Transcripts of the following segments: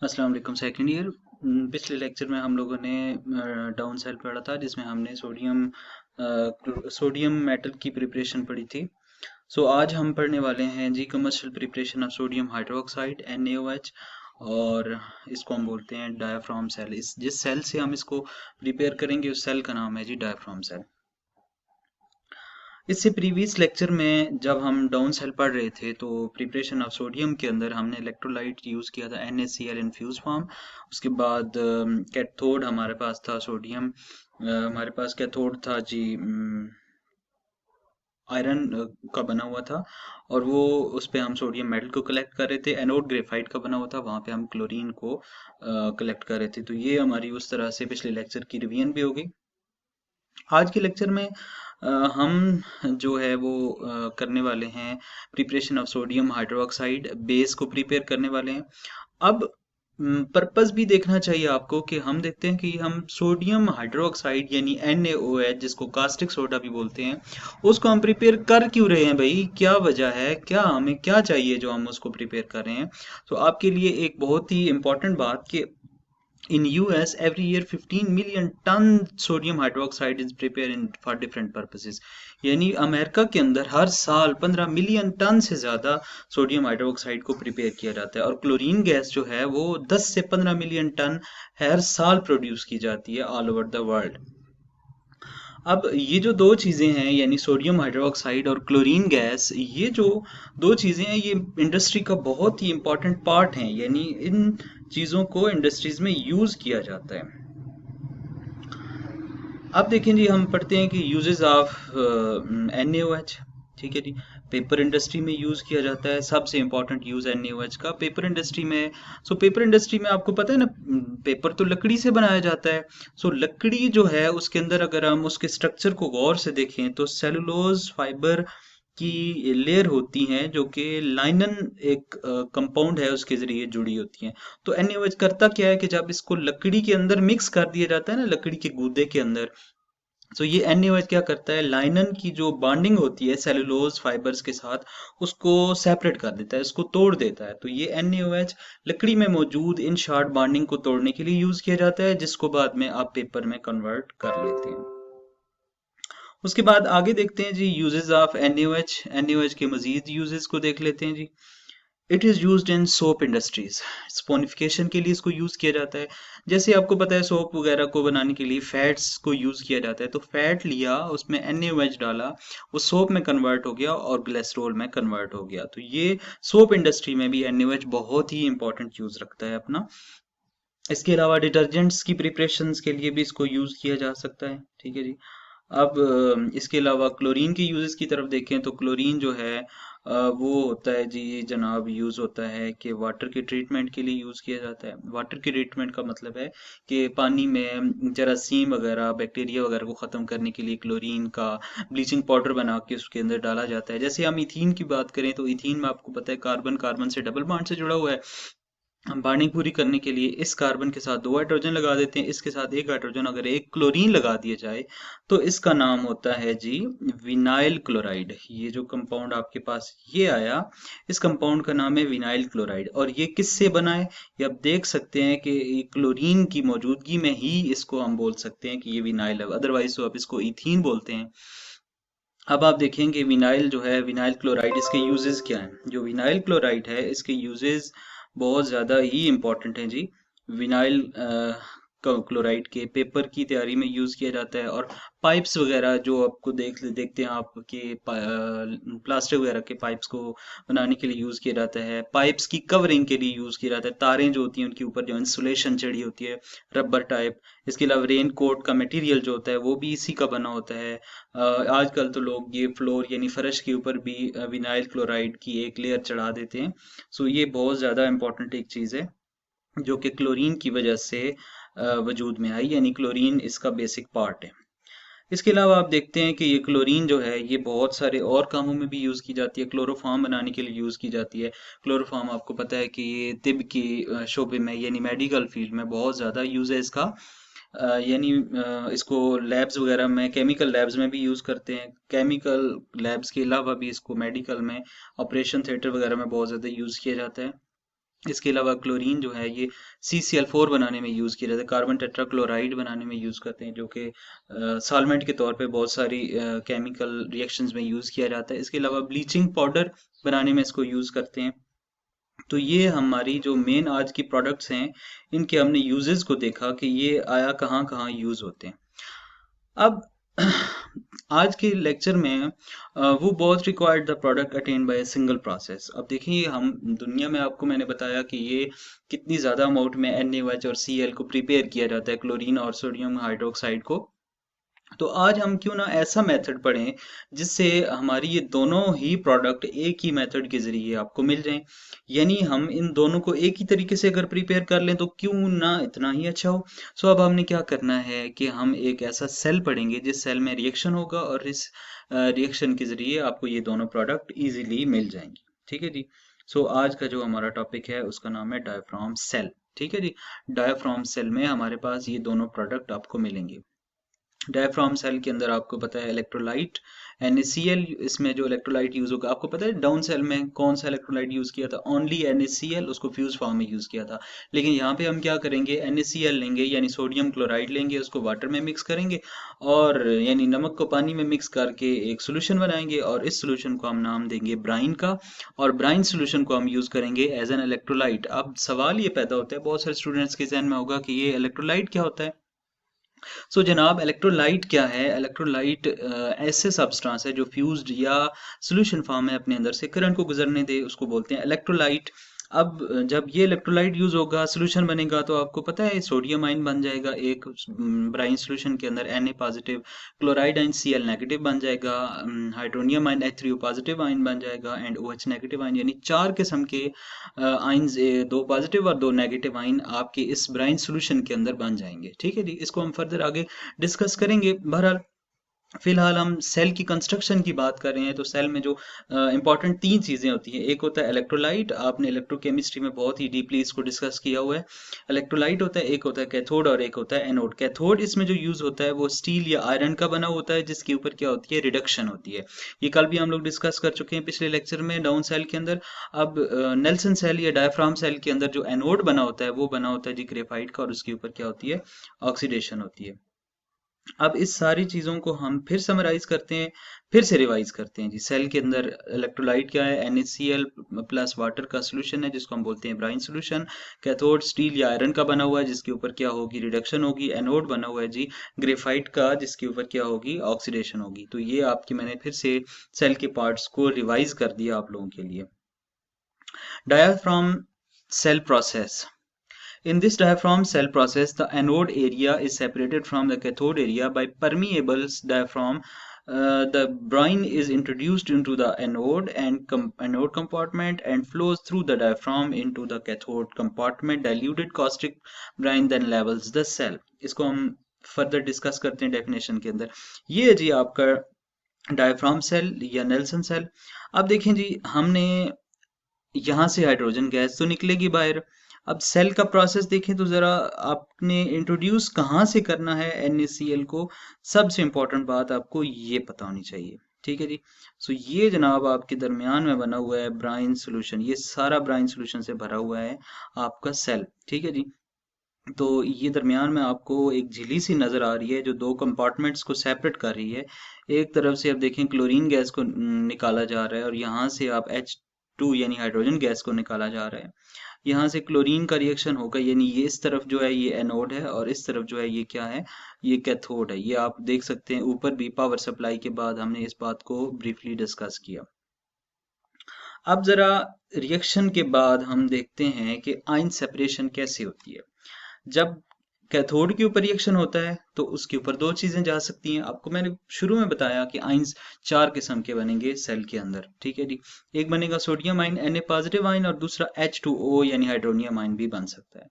अस्सलाम वालेकुम second year. पिछले लेक्चर में हम लोगों ने डाउन सेल पढ़ा था जिसमें हमने सोडियम मेटल की प्रिपरेशन पढ़ी थी। सो आज हम पढ़ने वाले हैं जी commercial preparation of sodium hydroxide NaOH। और इसको हम बोलते हैं डायाफ्राम सेल। इस जिस सेल से हम इसको प्रिपेयर करेंगे उस सेल का नाम है जी डायाफ्राम सेल। इससे प्रीवियस लेक्चर में जब हम डाउन सेल पढ़ रहे थे तो प्रिपरेशन ऑफ सोडियम के अंदर हमने इलेक्ट्रोलाइट यूज किया था NaCl इन्फ्यूज फॉर्म। उसके बाद कैथोड हमारे पास था सोडियम, हमारे पास कैथोड था जी आयरन का बना हुआ था। और वो उस पे हम सोडियम मेटल को कलेक्ट कर रहे थे। एनोड ग्रेफाइट का बना हुआ था, वहां पे हम क्लोरीन को कलेक्ट कर रहे थे। तो ये हमारी उस तरह से पिछले लेक्चर की रिवीजन भी होगी। आज के लेक्चर में हम जो है वो करने वाले हैं preparation of sodium hydroxide base को प्रिपेयर करने वाले हैं। अब पर्पस भी देखना चाहिए आपको कि हम देखते हैं कि हम सोडियम हाइड्रोक्साइड यानी NaOH जिसको कास्टिक सोडा भी बोलते हैं उसको हम प्रिपेयर कर क्यों रहे हैं भाई, क्या वजह है, क्या हमें क्या चाहिए जो हम उसको प्रिपेयर कर रहे हैं। तो आपके लिए एक बहुत ही इंपॉर्टेंट बात कि in US, every year 15 million ton sodium hydroxide is prepared in for different purposes। यानी अमेरिका के अंदर हर साल 15 मिलियन टन से ज़्यादा सोडियम हाइड्रोक्साइड को प्रिपेयर किया जाता है। और क्लोरीन गैस जो है वो 10 से 15 मिलियन टन हर साल प्रोड्यूस की जाती है ऑल ओवर द वर्ल्ड। अब ये जो दो चीज़ें हैं यानी सोडियम हाइड्रोक्साइड और क्लोरीन गैस, ये जो दो चीज़ें हैं ये इंडस्ट्री का बहुत ही इम्पोर्टेंट पार्ट हैं। यानी इन चीज़ों को इंडस्ट्रीज में यूज़ किया जाता है। अब देखें जी, हम पढ़ते हैं कि यूजेस ऑफ NaOH। ठीक है जी, पेपर इंडस्ट्री में यूज किया जाता है। सबसे इंपॉर्टेंट यूज NaOH का पेपर इंडस्ट्री में। पेपर इंडस्ट्री में आपको पता है ना, पेपर तो लकड़ी से बनाया जाता है। लकड़ी जो है उसके अंदर अगर हम उसके स्ट्रक्चर को गौर से देखें तो सेलुलोज फाइबर की लेयर होती हैं जो कि लाइनन एक कंपाउंड है उसके जरिए जुड़ी होती हैं। तो NaOH करता क्या है कि जब इसको लकड़ी के अंदर मिक्स कर दिया जाता है ना, लकड़ी के गूदे के अंदर, ये NaOH क्या करता है, लाइनन की जो बॉन्डिंग होती है सेलुलोज फाइबर्स के साथ उसको सेपरेट कर देता है, उसको तोड़ देता है। तो ये NaOH लकड़ी में मौजूद इन शार्ट बॉन्डिंग को तोड़ने के लिए यूज किया जाता है, जिसको बाद में आप पेपर में कन्वर्ट कर लेते हैं। उसके बाद आगे देखते हैं जी यूजेस ऑफ NaOH के मजीद यूजेस को देख लेते हैं जी। It is used in soap industries. Saponification के लिए इसको यूज़ किया जाता है। जैसे आपको पता है सोप वगैरह को बनाने के लिए फैट्स को यूज़ किया जाता है। तो फैट लिया, उसमें NaOH डाला, वो सोप में कन्वर्ट हो गया और ग्लिसरॉल में कन्वर्ट हो गया। तो ये सोप इंडस्ट्री में भी NaOH बहुत ही इंपॉर्टेंट यूज़ रखता है अपना। इसके अलावा डिटर्जेंट्स की प्रिपरेशंस के लिए भी इसको यूज़ किया जा सकता है। ठीक है जी। अब इसके अलावा क्लोरीन के यूजेस की तरफ देखें तो क्लोरीन जो है वो होता है जी जनाब, यूज़ होता है कि वाटर के ट्रीटमेंट के लिए यूज़ किया जाता है। वाटर के ट्रीटमेंट का मतलब है कि पानी में जरासीम वगैरह बैक्टीरिया वगैरह को ख़त्म करने के लिए क्लोरीन का ब्लीचिंग पाउडर बना के उसके अंदर डाला जाता है। जैसे हम इथीन की बात करें तो इथीन में आपको पता है कार्बन कार्बन से डबल बॉन्ड से जुड़ा हुआ है। हम बॉन्डिंग पूरी करने के लिए इस कार्बन के साथ दो हाइड्रोजन लगा देते हैं, इसके साथ एक हाइड्रोजन, अगर एक क्लोरीन लगा दिया जाए तो इसका नाम होता है जी विनाइल क्लोराइड। ये जो कंपाउंड आपके पास ये आया, इस कंपाउंड का नाम है विनाइल क्लोराइड। और ये किससे बना है, ये आप देख सकते हैं कि ये क्लोरीन की मौजूदगी में ही इसको हम बोल सकते हैं कि ये विनाइल है, अदरवाइज तो आप इसको इथीन बोलते हैं। अब आप देखेंगे विनाइल जो है, विनाइल क्लोराइड, इसके यूजेस क्या हैं। जो विनाइल क्लोराइड है इसके यूजेस बहुत ज़्यादा ही इम्पोर्टेंट हैं जी। विनाइल क्लोराइड के पेपर की तैयारी में यूज़ किया जाता है। और पाइप्स वगैरह जो आपको देखते हैं आपके प्लास्टिक वगैरह के पाइप्स को बनाने के लिए यूज़ किया जाता है। पाइप्स की कवरिंग के लिए यूज़ किया जाता है। तारें जो होती हैं उनके ऊपर जो इंसुलेशन चढ़ी होती है, रबर टाइप। इसके अलावा रेन कोट का मटेरियल जो होता है वो भी इसी का बना होता है। आजकल तो लोग ये फ्लोर यानी फर्श के ऊपर भी विनाइल क्लोराइड की एक लेयर चढ़ा देते हैं। ये बहुत ज़्यादा इम्पोर्टेंट एक चीज़ है जो कि क्लोरीन की वजह से वजूद में आई, यानी क्लोरीन इसका बेसिक पार्ट है। इसके अलावा आप देखते हैं कि ये क्लोरीन जो है ये बहुत सारे और कामों में भी यूज़ की जाती है। क्लोरोफॉर्म बनाने के लिए यूज़ की जाती है। क्लोरोफॉर्म आपको पता है कि ये तिब की शोबे में यानी मेडिकल फील्ड में बहुत ज़्यादा यूज़ है इसका। यानी इसको लैब्स वगैरह में, केमिकल लैब्स में भी यूज़ करते हैं। केमिकल लैब्स के अलावा भी इसको मेडिकल में, ऑपरेशन थिएटर वगैरह में बहुत ज़्यादा यूज़ किया जाता है। इसके अलावा क्लोरीन जो है ये CCl4 बनाने में यूज़ किया जाता है, कार्बन टेट्राक्लोराइड बनाने में यूज़ करते हैं, जो कि सॉल्वेंट के तौर पे बहुत सारी केमिकल रिएक्शंस में यूज़ किया जाता है। इसके अलावा ब्लीचिंग पाउडर बनाने में इसको यूज़ करते हैं। तो ये हमारी जो मेन आज की प्रोडक्ट्स हैं, इनके हमने यूजेस को देखा कि ये आया कहाँ कहाँ यूज़ होते हैं। अब आज के लेक्चर में वो बहुत required the product attain by single process. अब देखिए हम दुनिया में, आपको मैंने बताया कि ये कितनी ज़्यादा अमाउंट में NaOH और Cl को प्रिपेयर किया जाता है, क्लोरीन और सोडियम हाइड्रोक्साइड को। तो आज हम क्यों ना ऐसा मेथड पढ़ें जिससे हमारी ये दोनों ही प्रोडक्ट एक ही मेथड के जरिए आपको मिल जाएं। यानी हम इन दोनों को एक ही तरीके से अगर प्रिपेयर कर लें तो क्यों ना इतना ही अच्छा हो। सो अब हमने क्या करना है कि हम एक ऐसा सेल पढ़ेंगे जिस सेल में रिएक्शन होगा और इस रिएक्शन के जरिए आपको ये दोनों प्रोडक्ट इजीली मिल जाएंगे। ठीक है जी। सो आज का जो हमारा टॉपिक है उसका नाम है डायाफ्राम सेल। ठीक है जी। डायाफ्राम सेल में हमारे पास ये दोनों प्रोडक्ट आपको मिलेंगे। डायफ्राम सेल के अंदर आपको पता है इलेक्ट्रोलाइट NaCl, इसमें जो इलेक्ट्रोलाइट यूज होगा आपको पता है डाउन सेल में कौन सा इलेक्ट्रोलाइट यूज किया था, ओनली NaCl, उसको फ्यूज फॉर्म में यूज किया था। लेकिन यहाँ पे हम क्या करेंगे, NaCl लेंगे यानी सोडियम क्लोराइड लेंगे, उसको वाटर में मिक्स करेंगे और यानी नमक को पानी में मिक्स करके एक सोल्यूशन बनाएंगे और इस सोल्यूशन को हम नाम देंगे ब्राइन का। और ब्राइन सोल्यूशन को हम यूज करेंगे एज एन इलेक्ट्रोलाइट। अब सवाल ये पैदा होता है बहुत सारे स्टूडेंट्स के जहन में होगा कि ये इलेक्ट्रोलाइट क्या होता है। जनाब, इलेक्ट्रोलाइट क्या है? इलेक्ट्रोलाइट ऐसे सब्सटेंस है जो फ्यूज्ड या सॉल्यूशन फॉर्म में अपने अंदर से करंट को गुजरने दे, उसको बोलते हैं इलेक्ट्रोलाइट। अब जब ये इलेक्ट्रोलाइट यूज होगा, सॉल्यूशन बनेगा, तो आपको पता है सोडियम आयन बन जाएगा एक ब्राइन सॉल्यूशन के अंदर, Na positive, chloride ion Cl negative बन जाएगा, hydronium ion H3O positive ion बन जाएगा एंड OH नेगेटिव आयन, यानी चार किस्म के आइंस, दो पॉजिटिव और दो नेगेटिव आइन आपके इस ब्राइन सॉल्यूशन के अंदर बन जाएंगे। ठीक है जी। इसको हम फर्दर आगे डिस्कस करेंगे। बहरहाल फिलहाल हम सेल की कंस्ट्रक्शन की बात कर रहे हैं। तो सेल में जो इंपॉर्टेंट तीन चीजें होती हैं, एक होता है इलेक्ट्रोलाइट, आपने इलेक्ट्रोकेमिस्ट्री में बहुत ही डीपली इसको डिस्कस किया हुआ है। इलेक्ट्रोलाइट होता है, एक होता है कैथोड और एक होता है एनोड। कैथोड इसमें जो यूज होता है वो स्टील या आयरन का बना होता है, जिसके ऊपर क्या होती है, रिडक्शन होती है। ये कल भी हम लोग डिस्कस कर चुके हैं पिछले लेक्चर में डाउन सेल के अंदर। अब नेल्सन सेल या डायफ्राम सेल के अंदर जो एनोड बना होता है वो बना होता है जी ग्रेफाइट का, और उसके ऊपर क्या होती है, ऑक्सीडेशन होती है। अब इस सारी चीजों को हम फिर समराइज करते हैं, फिर से रिवाइज करते हैं जी। सेल के अंदर इलेक्ट्रोलाइट क्या है, NaCl प्लस वाटर का सोल्यूशन है जिसको हम बोलते हैं ब्राइन सोल्यूशन। कैथोड स्टील या आयरन का बना हुआ है जिसके ऊपर क्या होगी, रिडक्शन होगी। एनोड बना हुआ है जी ग्रेफाइट का, जिसके ऊपर क्या होगी, ऑक्सीडेशन होगी। तो ये आपकी मैंने फिर से सेल के पार्ट्स को रिवाइज कर दिया आप लोगों के लिए। Diaphragm cell process. In this diaphragm cell process, the anode area is separated from the cathode area by permeable diaphragm. The brine is introduced into the anode and anode compartment and flows through the diaphragm into the cathode compartment. Diluted caustic brine then levels the cell. इसको हम further discuss करते हैं definition के अंदर। ये है जी आपका diaphragm cell या नेल्सन सेल। अब देखें जी, हमने यहाँ से हाइड्रोजन गैस तो निकलेगी बाहर। अब सेल का प्रोसेस देखें तो जरा आपने इंट्रोड्यूस कहाँ से करना है NaCl को, सबसे इंपॉर्टेंट बात आपको ये पता होनी चाहिए। ठीक है जी। ये जनाब आपके दरमियान में बना हुआ है ब्राइन सोल्यूशन, ये सारा ब्राइन सोल्यूशन से भरा हुआ है आपका सेल। ठीक है जी। तो ये दरमियान में आपको एक झिल्ली सी नजर आ रही है जो दो कंपार्टमेंट्स को सेपरेट कर रही है। एक तरफ से आप देखें क्लोरीन गैस को निकाला जा रहा है और यहाँ से आप H2 यानी हाइड्रोजन गैस को निकाला जा रहा है। यहाँ से क्लोरीन का रिएक्शन होगा, यानी ये इस तरफ जो है ये एनोड है और इस तरफ जो है ये क्या है, ये कैथोड है। ये आप देख सकते हैं ऊपर भी पावर सप्लाई के बाद हमने इस बात को ब्रीफली डिस्कस किया। अब जरा रिएक्शन के बाद हम देखते हैं कि आयन सेपरेशन कैसे होती है। जब कैथोड के ऊपर रिएक्शन होता है तो उसके ऊपर दो चीजें जा सकती हैं। आपको मैंने शुरू में बताया कि आइंस चार किस्म के बनेंगे सेल के अंदर। ठीक है जी। एक बनेगा sodium ion Na positive ion और दूसरा H2O यानी हाइड्रोनियम आयन भी बन सकता है।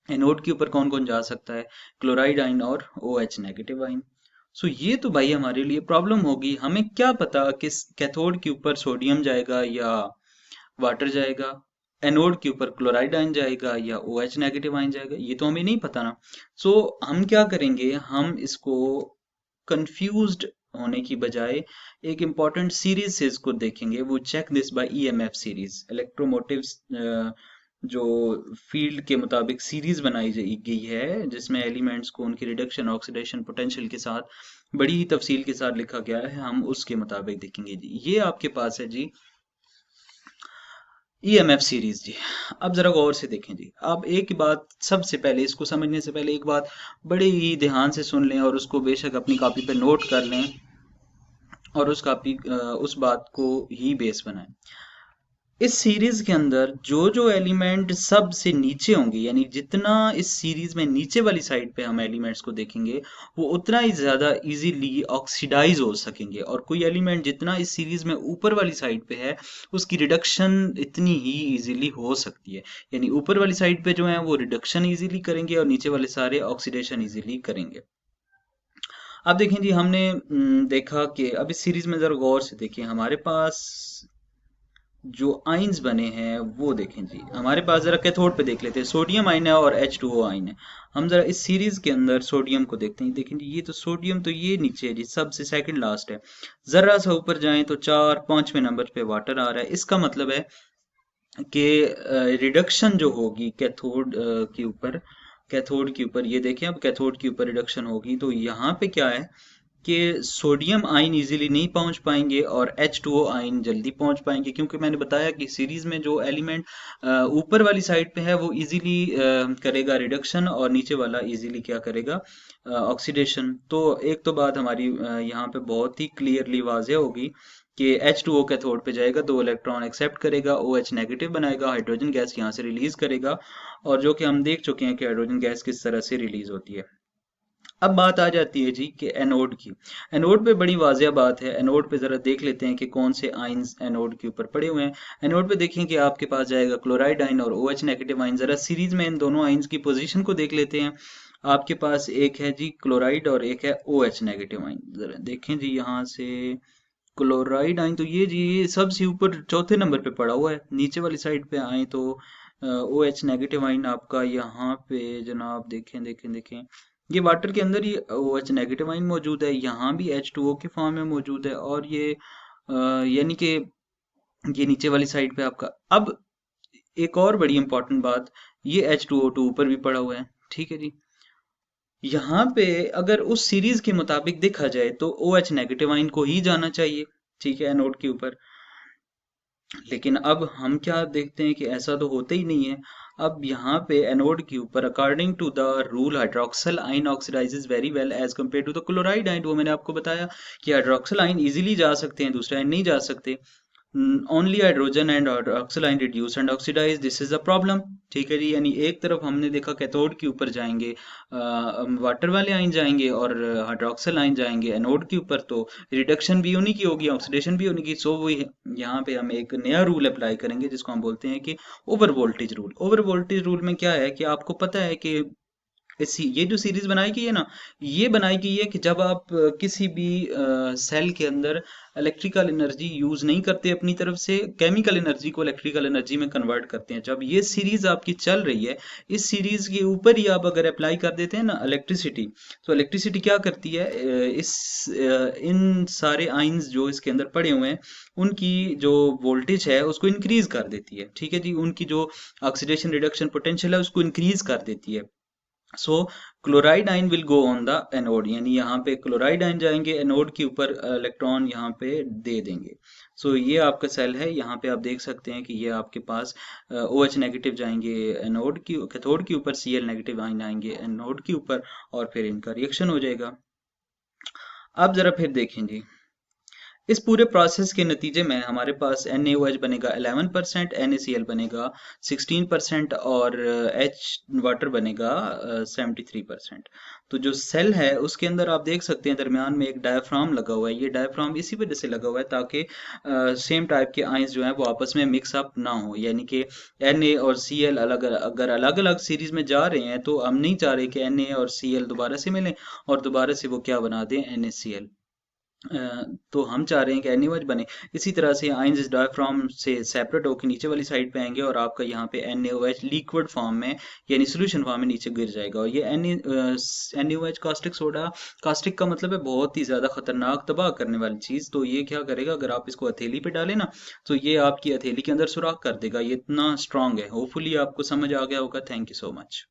एनोड के ऊपर कौन कौन जा सकता है, क्लोराइड आयन और OH नेगेटिव आयन। ये तो भाई हमारे लिए प्रॉब्लम होगी। हमें क्या पता कि कैथोड के ऊपर सोडियम जाएगा या वाटर जाएगा, एनोड के ऊपर क्लोराइड आयन जाएगा या OH नेगेटिव आयन जाएगा, ये तो हमें नहीं पता ना। हम क्या करेंगे, हम इसको कंफ्यूज्ड होने की बजाय एक इंपॉर्टेंट सीरीज से इसको देखेंगे। वो check this by EMF series, electromotive जो फील्ड के मुताबिक सीरीज बनाई गई है, जिसमें एलिमेंट्स को उनकी रिडक्शन ऑक्सीडेशन पोटेंशियल के साथ बड़ी ही तफसील के साथ लिखा गया है, हम उसके मुताबिक देखेंगे जी। ये आपके पास है जी ईएमएफ सीरीज जी। अब जरा गौर से देखें जी। आप एक बात सबसे पहले, इसको समझने से पहले एक बात बड़े ही ध्यान से सुन लें और उसको बेशक अपनी कॉपी पे नोट कर लें और उस बात को ही बेस बनाएं। इस सीरीज के अंदर जो जो एलिमेंट सबसे नीचे होंगे, यानी जितना इस सीरीज में नीचे वाली साइड पे हम एलिमेंट्स को देखेंगे, वो उतना ही ज्यादा इजीली ऑक्सीडाइज हो सकेंगे, और कोई एलिमेंट जितना इस सीरीज में ऊपर वाली साइड पे है, उसकी रिडक्शन इतनी ही इजीली हो सकती है। यानी ऊपर वाली साइड पे जो है वो रिडक्शन इजीली करेंगे और नीचे वाले सारे ऑक्सीडेशन इजीली करेंगे। अब देखें जी, हमने देखा कि अब इस सीरीज में जरा गौर से देखें, हमारे पास जो आइंस बने हैं वो देखें जी। हमारे पास जरा कैथोड पे देख लेते हैं, सोडियम आइन है और H2O आइन है। हम जरा इस सीरीज के अंदर सोडियम को देखते हैं। देखें जी, ये तो सोडियम तो ये नीचे है जी, सबसे सेकंड लास्ट है। जरा सा ऊपर जाएं तो 4 5वें नंबर पे वाटर आ रहा है। इसका मतलब है कि रिडक्शन जो होगी कैथोड के ऊपर ये देखें, अब कैथोड के ऊपर रिडक्शन होगी तो यहाँ पे क्या है कि सोडियम आयन इजीली नहीं पहुंच पाएंगे और H2O आयन जल्दी पहुंच पाएंगे, क्योंकि मैंने बताया कि सीरीज में जो एलिमेंट ऊपर वाली साइड पे है वो इजीली करेगा रिडक्शन और नीचे वाला इजीली क्या करेगा, ऑक्सीडेशन। तो एक तो बात हमारी यहाँ पे बहुत ही क्लियरली वाज़ेह होगी कि H2O कैथोड पे जाएगा, 2 इलेक्ट्रॉन एक्सेप्ट करेगा, OH नेगेटिव बनाएगा, हाइड्रोजन गैस यहाँ से रिलीज करेगा, और जो कि हम देख चुके हैं कि हाइड्रोजन गैस किस तरह से रिलीज होती है। अब बात आ जाती है जी कि एनोड की। एनोड पे बड़ी वाजिया बात है। एनोड पे जरा देख लेते हैं कि कौन से आइंस एनोड के ऊपर पड़े हुए हैं। एनोड पे देखें कि आपके पास जाएगा क्लोराइड आइन और OH नेगेटिव आइन। जरा सीरीज में इन दोनों आइंस की पोजीशन को देख लेते हैं। आपके पास एक है जी क्लोराइड और एक है OH नेगेटिव आइन। जरा देखें जी, यहाँ से क्लोराइड आइन तो ये जी सबसे ऊपर चौथे नंबर पे पड़ा हुआ है। नीचे वाली साइड पे आए तो OH नेगेटिव आइन आपका यहाँ पे जनाब देखें देखें देखें, ये वाटर के अंदर ही OH नेगेटिव आइन मौजूद है, यहाँ भी H2O के फॉर्म में मौजूद है, और ये यानी कि ये नीचे वाली साइड पे आपका। अब एक और बड़ी इंपॉर्टेंट बात, ये H2O2 ऊपर भी पड़ा हुआ है, ठीक है जी। यहाँ पे अगर उस सीरीज के मुताबिक देखा जाए तो OH नेगेटिव आइन को ही जाना चाहिए, ठीक है, एनोड के ऊपर। लेकिन अब हम क्या देखते हैं कि ऐसा तो होता ही नहीं है। अब यहाँ पे एनोड के ऊपर according to the rule hydroxyl ion oxidizes very well as compared to the chloride ion. वो मैंने आपको बताया कि हाइड्रोक्सल आइन इजीली जा सकते हैं, दूसरे आइन नहीं जा सकते। Only hydrogen and hydroxyl ion reduce and oxidise, this is a problem, ठीक है जी। यानी एक तरफ हमने देखा कैथोड के ऊपर जाएंगे वाटर वाले आइन जाएंगे और हाइड्रोक्सल आइन जाएंगे एनोड के ऊपर, तो रिडक्शन भी उन्हीं की होगी, ऑक्सीडेशन भी उन्हीं की। सो वो यहाँ पे हम एक नया रूल अप्लाई करेंगे जिसको हम बोलते हैं कि over voltage rule. Over voltage rule में क्या है कि आपको पता है कि ये जो सीरीज बनाई गई है ना, ये बनाई गई है कि जब आप किसी भी सेल के अंदर इलेक्ट्रिकल एनर्जी यूज नहीं करते अपनी तरफ से, केमिकल एनर्जी को इलेक्ट्रिकल एनर्जी में कन्वर्ट करते हैं। जब ये सीरीज आपकी चल रही है, इस सीरीज के ऊपर ही आप अगर अप्लाई कर देते हैं ना इलेक्ट्रिसिटी, तो इलेक्ट्रिसिटी क्या करती है, इन सारे आइंस जो इसके अंदर पड़े हुए हैं उनकी जो वोल्टेज है उसको इंक्रीज कर देती है, ठीक है जी। उनकी जो ऑक्सीडेशन रिडक्शन पोटेंशियल है उसको इंक्रीज कर देती है। So chloride ion will go on the anode, यानी यहाँ पे क्लोराइड आइन जाएंगे एनोड के ऊपर, इलेक्ट्रॉन यहाँ पे दे देंगे। सो ये आपका सेल है, यहाँ पे आप देख सकते हैं कि ये आपके पास OH नेगेटिव जाएंगे एनोड की, कैथोड के ऊपर Cl नेगेटिव आइन आएंगे एनोड के ऊपर, और फिर इनका रिएक्शन हो जाएगा। अब जरा फिर देखें जी, इस पूरे प्रोसेस के नतीजे में हमारे पास NaOH बनेगा 11%, NaCl बनेगा 16% और H वाटर बनेगा 73%। तो जो सेल है उसके अंदर आप देख सकते हैं दरमियान में एक डायफ्राम लगा हुआ है। ये डायफ्राम इसी वजह से लगा हुआ है ताकि सेम टाइप के आयंस जो हैं वो आपस में मिक्स अप ना हो, यानी कि Na और Cl अगर अलग अलग सीरीज में जा रहे हैं तो हम नहीं चाह रहे कि Na और Cl दोबारा से मिलें और दोबारा से वो क्या बना दें NaCl। तो हम चाह रहे हैं कि NaOH बने। इसी तरह से आयंस इस डायफ्राम से सेपरेट होकर नीचे वाली साइड पे आएंगे और आपका यहाँ पे NaOH लिक्विड फॉर्म में यानी सोल्यूशन फॉर्म में नीचे गिर जाएगा। और ये NaOH कास्टिक सोडा, कास्टिक का मतलब है बहुत ही ज़्यादा खतरनाक तबाह करने वाली चीज़। तो ये क्या करेगा, अगर आप इसको हथेली पे डालें ना, तो ये आपकी हथेली के अंदर सुराख कर देगा। ये इतना स्ट्रांग है। होपफुली आपको समझ आ गया होगा। Thank you so much.